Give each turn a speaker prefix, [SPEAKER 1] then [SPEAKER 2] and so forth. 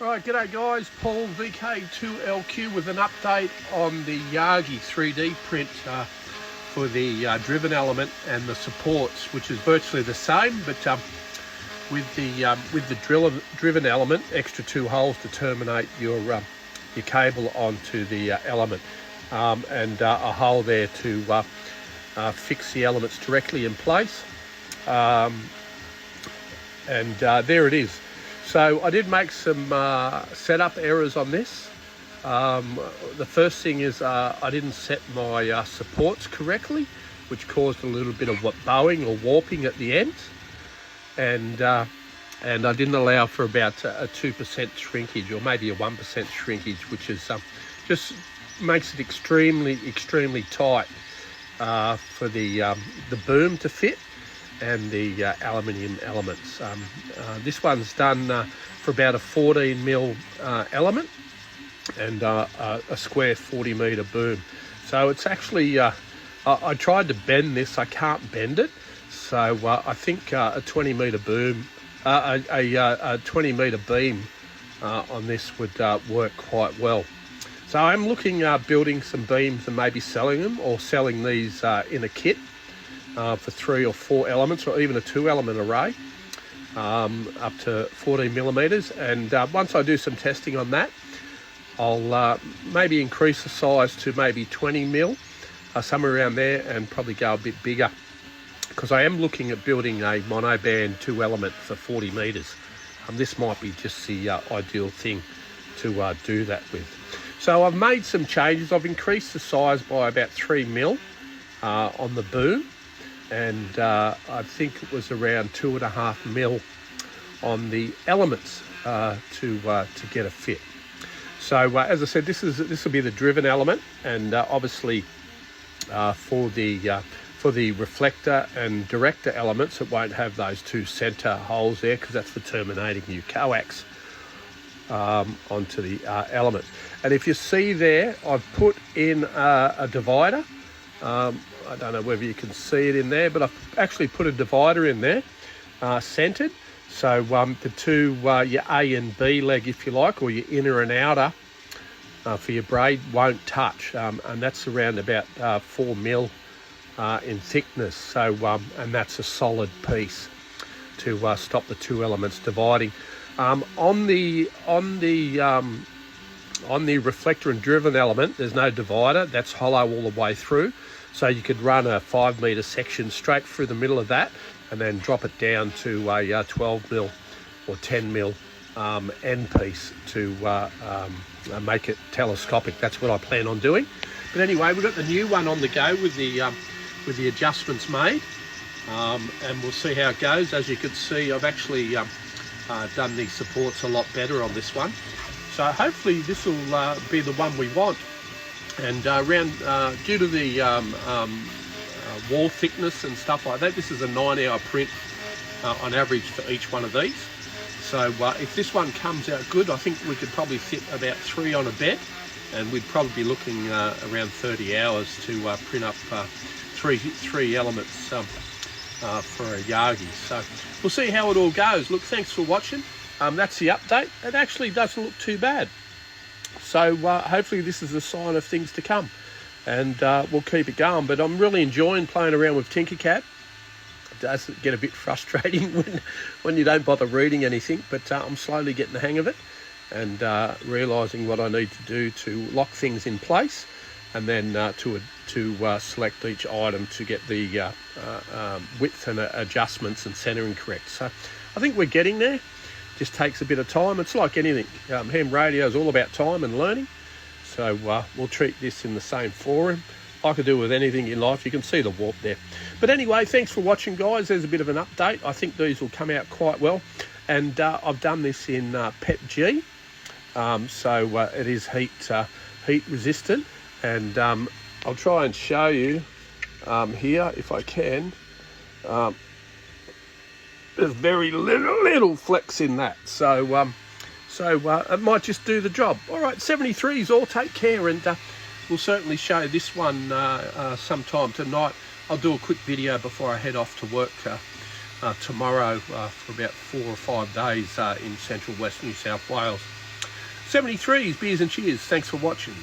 [SPEAKER 1] Alright, g'day guys, Paul VK2LQ with an update on the Yagi 3D print for the driven element and the supports, which is virtually the same, but with the driven element, extra 2 holes to terminate your cable onto the element, and a hole there to fix the elements directly in place, and there it is. So I did make some setup errors on this. The first thing is I didn't set my supports correctly, which caused a little bit of bowing or warping at the end, and I didn't allow for about a 2% shrinkage, or maybe a 1% shrinkage, which is just makes it extremely tight for the boom to fit and the aluminium elements. This one's done for about a 14mm element and a square 40-metre boom. So it's actually, I tried to bend this, I can't bend it. So I think a 20-metre boom, a 20-metre beam on this would work quite well. So I'm looking building some beams and maybe selling them, or selling these in a kit. For 3 or 4 elements, or even a 2-element array, up to 14mm. And once I do some testing on that, I'll maybe increase the size to maybe 20mm, somewhere around there, and probably go a bit bigger, because I am looking at building a monoband 2-element for 40 metres. This might be just the ideal thing to do that with. So I've made some changes. I've increased the size by about 3mm on the boom, and I think it was around 2.5mm on the elements to get a fit. So as I said, this will be the driven element, and obviously for the reflector and director elements, it won't have those 2 center holes there, because that's for terminating your coax onto the element. And if you see there, I've put in a divider. I don't know whether you can see it in there, but I've actually put a divider in there, centered. So the two, your A and B leg, if you like, or your inner and outer for your braid, won't touch. And that's around about 4mm in thickness. So, and that's a solid piece to stop the 2 elements dividing. On the reflector and driven element, there's no divider. That's hollow all the way through. So you could run a 5-metre section straight through the middle of that, and then drop it down to a 12mm or 10mm end piece to make it telescopic. That's what I plan on doing. But anyway, we've got the new one on the go with the adjustments made, and we'll see how it goes. As you can see, I've actually done the supports a lot better on this one. So hopefully this will be the one we want. And due to the wall thickness and stuff like that, this is a 9-hour print on average for each one of these. So if this one comes out good, I think we could probably fit about 3 on a bed, and we'd probably be looking around 30 hours to print up three elements for a Yagi. So we'll see how it all goes. Look, thanks for watching. That's the update. It actually doesn't look too bad. So hopefully this is a sign of things to come, and we'll keep it going. But I'm really enjoying playing around with Tinkercad. It does get a bit frustrating when you don't bother reading anything, but I'm slowly getting the hang of it, and realising what I need to do to lock things in place, and then to select each item to get the width and adjustments and centering correct. So I think we're getting there. Just takes a bit of time. It's like anything. Ham radio is all about time and learning. So we'll treat this in the same forum. Like I do with anything in life. You can see the warp there. But anyway, thanks for watching, guys. There's a bit of an update. I think these will come out quite well. And I've done this in PETG. So it is heat resistant. And I'll try and show you here if I can. There's very little flex in that, so it might just do the job. All right, 73s, all take care, and we'll certainly show this one sometime tonight. I'll do a quick video before I head off to work tomorrow for about 4 or 5 days in central West New South Wales. 73s, beers and cheers. Thanks for watching.